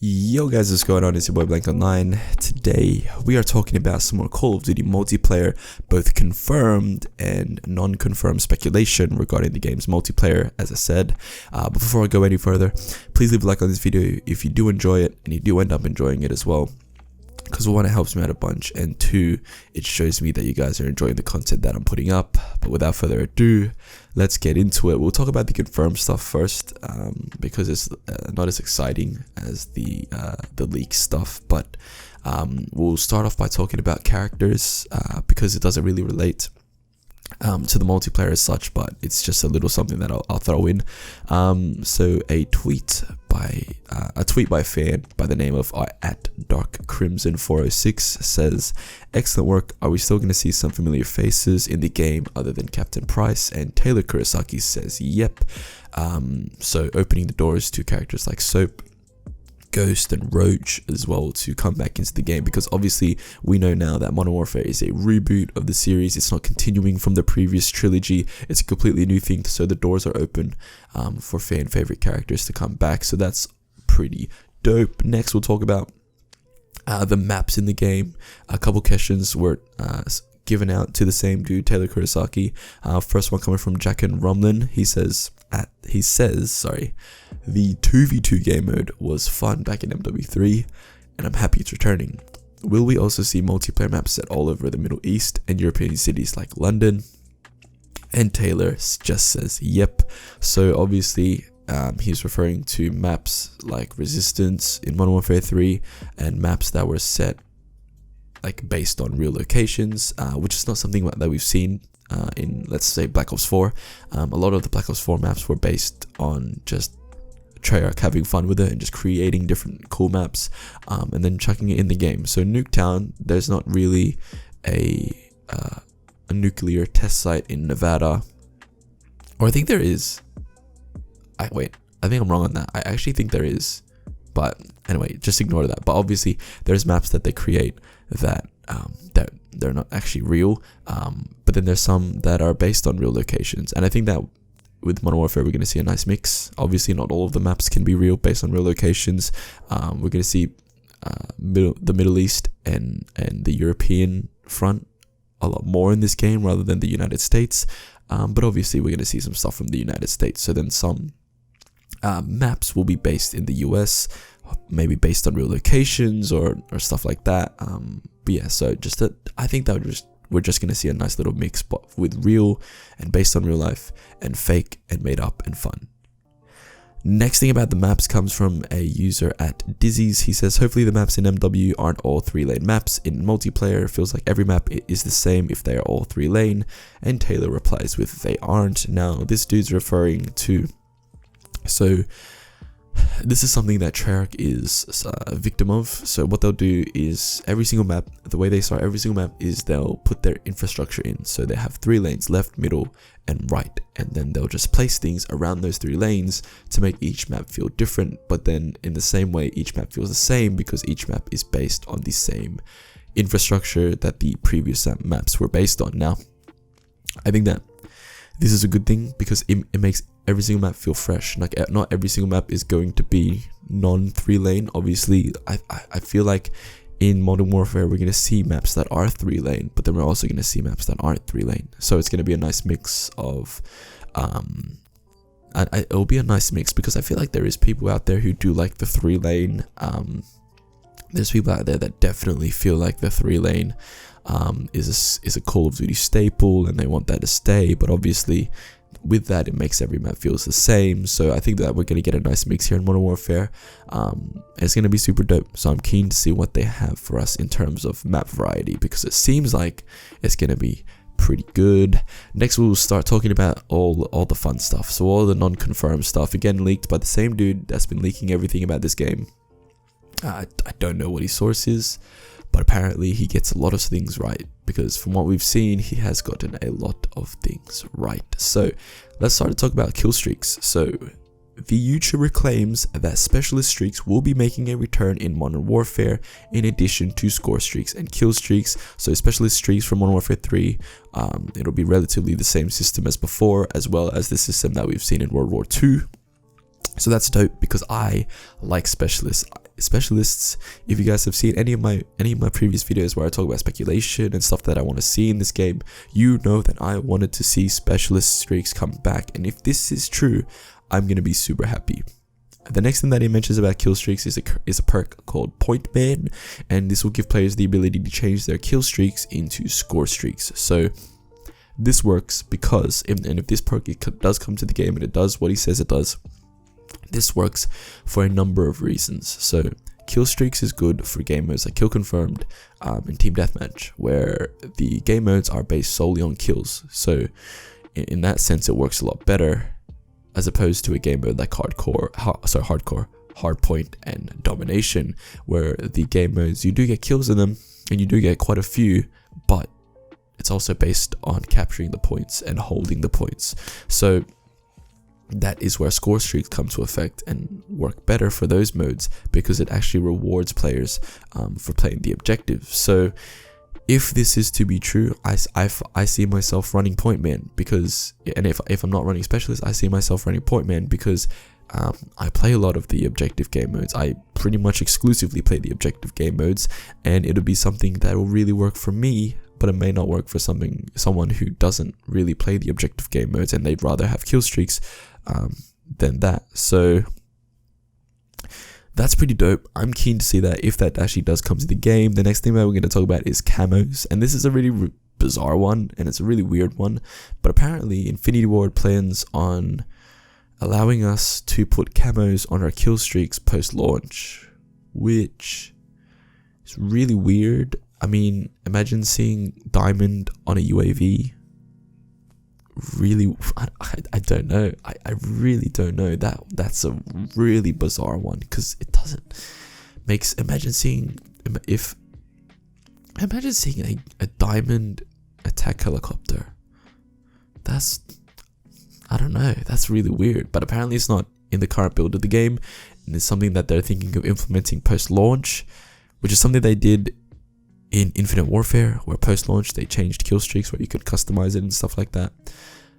Yo guys, what's going on? It's your boy Blank Online. Today we are talking about some more Call of Duty multiplayer, both confirmed and non-confirmed speculation regarding the game's multiplayer, as I said. But before I go any further, please leave a like on this video if you do enjoy it and you do end up enjoying it as well. Because one, it helps me out a bunch, and two, it shows me that you guys are enjoying the content that I'm putting up. But without further ado, let's get into it. We'll talk about the confirmed stuff first, because it's not as exciting as the leak stuff. But we'll start off by talking about characters, because it doesn't really relate to the multiplayer as such, but it's just a little something that I'll throw in. So a tweet by a fan by the name of @DarkCrimson406 says, "Excellent work. Are we still going to see some familiar faces in the game other than Captain Price?" And Taylor Kurosaki says, "Yep." So opening the doors to characters like Soap, Ghost and Roach as well to come back into the game, because obviously we know now that Modern Warfare is a reboot of the series. It's not continuing from the previous trilogy. It's a completely new thing, so the doors are open for fan favorite characters to come back, so that's pretty dope. Next we'll talk about the maps in the game. A couple questions were given out to the same dude, Taylor Kurosaki. First one coming from Jack and Rumlin. He says, "The 2v2 game mode was fun back in MW3, and I'm happy it's returning. Will we also see multiplayer maps set all over the Middle East and European cities like London?" And Taylor just says, "Yep." So obviously he's referring to maps like Resistance in Modern Warfare 3 and maps that were set like based on real locations, which is not something that we've seen in, let's say, Black Ops 4. A lot of the Black Ops 4 maps were based on just Treyarch having fun with it and just creating different cool maps and then chucking it in the game. So Nuketown, there's not really a nuclear test site in Nevada, or I think there is. I think I'm wrong on that. I actually think there is, but anyway, just ignore that. But obviously there's maps that they create that they're not actually real, but then there's some that are based on real locations, and I think that with Modern Warfare we're going to see a nice mix. Obviously not all of the maps can be real based on real locations. We're going to see the Middle East and the European front a lot more in this game rather than the United States, but obviously we're going to see some stuff from the United States. So then some maps will be based in the US, maybe based on real locations or stuff like that. But yeah, so I think that we're just gonna see a nice little mix, but with real and based on real life and fake and made up and fun. Next thing about the maps comes from a user @Dizzy's. He says, "Hopefully the maps in MW aren't all 3-lane maps. In multiplayer, it feels like every map is the same if they are all 3-lane." And Taylor replies with, "They aren't." Now this dude's referring to, so this is something that Treyarch is a victim of. So what they'll do is every single map, the way they start every single map is they'll put their infrastructure in. So they have 3 lanes, left, middle, and right. And then they'll just place things around those 3 lanes to make each map feel different. But then in the same way, each map feels the same because each map is based on the same infrastructure that the previous maps were based on. Now, I think that this is a good thing because it makes every single map feel fresh. Like, not every single map is going to be non-3-lane. Obviously, I feel like in Modern Warfare we're going to see maps that are 3-lane, but then we're also going to see maps that aren't 3-lane. So it's going to be a nice mix of it'll be a nice mix because I feel like there is people out there who do like the 3-lane. There's people out there that definitely feel like the 3-lane is a Call of Duty staple and they want that to stay, but obviously with that it makes every map feels the same. So I think that we're going to get a nice mix here in Modern Warfare. It's going to be super dope, so I'm keen to see what they have for us in terms of map variety, because it seems like it's going to be pretty good. Next we'll start talking about all the fun stuff, so all the non-confirmed stuff, again leaked by the same dude that's been leaking everything about this game. I don't know what his source is, but apparently he gets a lot of things right, because from what we've seen, he has gotten a lot of things right. So let's start to talk about kill streaks. So the YouTuber claims that specialist streaks will be making a return in Modern Warfare in addition to score streaks and kill streaks. So specialist streaks from Modern Warfare 3, it'll be relatively the same system as before, as well as the system that we've seen in World War II. So that's dope because I like specialists. If you guys have seen any of my previous videos where I talk about speculation and stuff that I want to see in this game, you know that I wanted to see specialist streaks come back, and if this is true, I'm gonna be super happy. The next thing that he mentions about kill streaks is a perk called Point Man, and this will give players the ability to change their kill streaks into score streaks. So this works because if this perk does come to the game and it does what he says it does, this works for a number of reasons. So kill streaks is good for game modes like Kill Confirmed and Team Deathmatch, where the game modes are based solely on kills. So in that sense, it works a lot better as opposed to a game mode like Hardcore, Hardpoint, and Domination, where the game modes, you do get kills in them and you do get quite a few, but it's also based on capturing the points and holding the points. So that is where score streaks come to effect and work better for those modes, because it actually rewards players for playing the objective. So if this is to be true, I see myself running Point Man, because, and if I'm not running Specialist, I see myself running Point Man because I play a lot of the objective game modes. I pretty much exclusively play the objective game modes, and it'll be something that will really work for me, but it may not work for someone who doesn't really play the objective game modes and they'd rather have kill streaks than that. So that's pretty dope. I'm keen to see that if that actually does come to the game. The next thing that we're going to talk about is camos, and this is a really bizarre one and it's a really weird one, but apparently Infinity Ward plans on allowing us to put camos on our kill streaks post launch, which is really weird. I mean, imagine seeing diamond on a UAV. Really, I don't know. I really don't know. That's a really bizarre one, because it doesn't makes. Imagine seeing a diamond attack helicopter. That's, I don't know. That's really weird. But apparently it's not in the current build of the game, and it's something that they're thinking of implementing post launch, which is something they did in Infinite Warfare, where post-launch they changed kill streaks where you could customize it and stuff like that.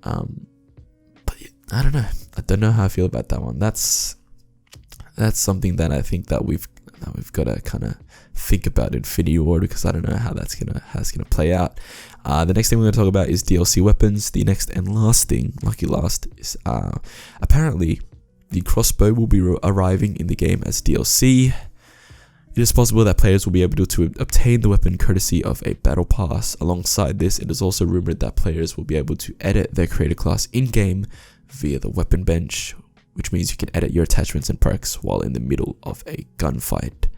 But I don't know. I don't know how I feel about that one. That's something that I think that we've got to kind of think about Infinity Ward, because I don't know how that's gonna play out. The next thing we're gonna talk about is DLC weapons. The next and last thing, lucky last, is apparently the crossbow will be arriving in the game as DLC. It is possible that players will be able to obtain the weapon courtesy of a battle pass. Alongside this, it is also rumored that players will be able to edit their creator class in-game via the weapon bench, which means you can edit your attachments and perks while in the middle of a gunfight.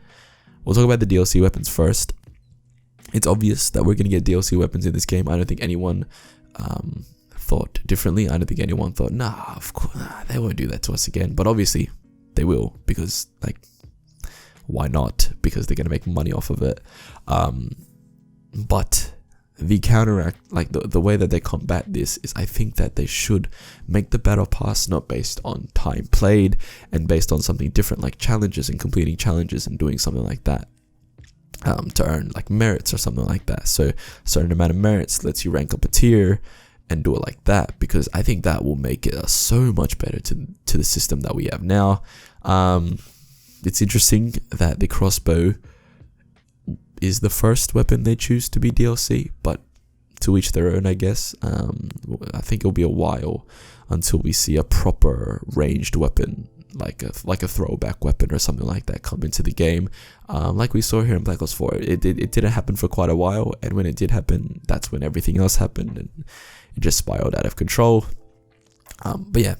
We'll talk about the DLC weapons first. It's obvious that we're going to get DLC weapons in this game. I don't think anyone thought differently. I don't think anyone thought, of course, they won't do that to us again. But obviously, they will, because, like, why not? Because they're going to make money off of it. But the counteract, like the way that they combat this, is I think that they should make the battle pass not based on time played and based on something different, like challenges and completing challenges and doing something like that to earn like merits or something like that. So a certain amount of merits lets you rank up a tier and do it like that, because I think that will make it so much better to the system that we have now. It's interesting that the crossbow is the first weapon they choose to be DLC, but to each their own, I guess. I think it'll be a while until we see a proper ranged weapon, like a throwback weapon or something like that, come into the game. Like we saw here in Black Ops 4, it didn't happen for quite a while, and when it did happen, that's when everything else happened, and it just spiraled out of control. But yeah.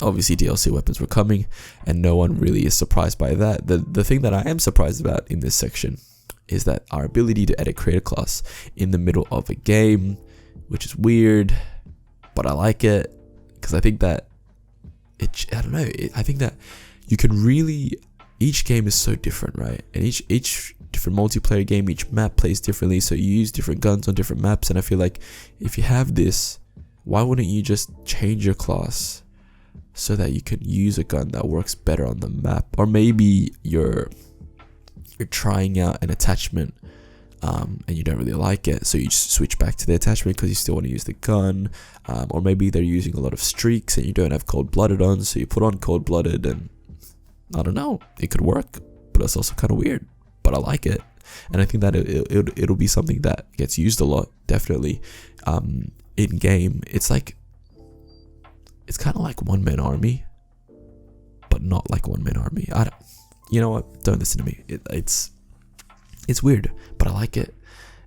Obviously DLC weapons were coming, and no one really is surprised by that. The thing that I am surprised about in this section is that our ability to edit creator class in the middle of a game, which is weird, but I like it, because I think that I think that you can really, each game is so different, right? And each different multiplayer game, each map plays differently, so you use different guns on different maps, and I feel like if you have this, why wouldn't you just change your class so that you can use a gun that works better on the map? Or maybe you're trying out an attachment and you don't really like it, so you just switch back to the attachment because you still want to use the gun. Or maybe they're using a lot of streaks and you don't have cold-blooded on, so you put on cold-blooded, and I don't know, it could work, but it's also kind of weird, but I like it. And I think that it'll be something that gets used a lot, definitely, in game. It's kind of like One Man Army, but not like One Man Army. You know what? Don't listen to me. It's weird, but I like it.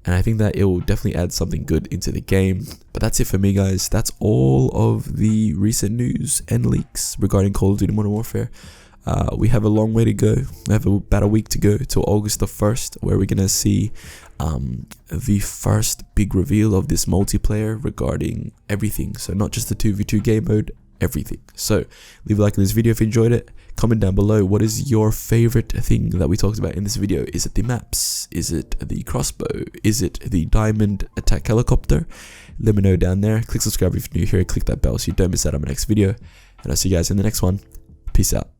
And I think that it will definitely add something good into the game. But that's it for me, guys. That's all of the recent news and leaks regarding Call of Duty Modern Warfare. We have a long way to go. We have about a week to go till August the 1st, where we're going to see the first big reveal of this multiplayer regarding everything. So not just the 2v2 game mode, everything. So leave a like on this video if you enjoyed it. Comment down below, what is your favorite thing that we talked about in this video? Is it the maps? Is it the crossbow? Is it the diamond attack helicopter? Let me know down there. Click subscribe if you're new here. Click that bell so you don't miss out on my next video. And I'll see you guys in the next one. Peace out.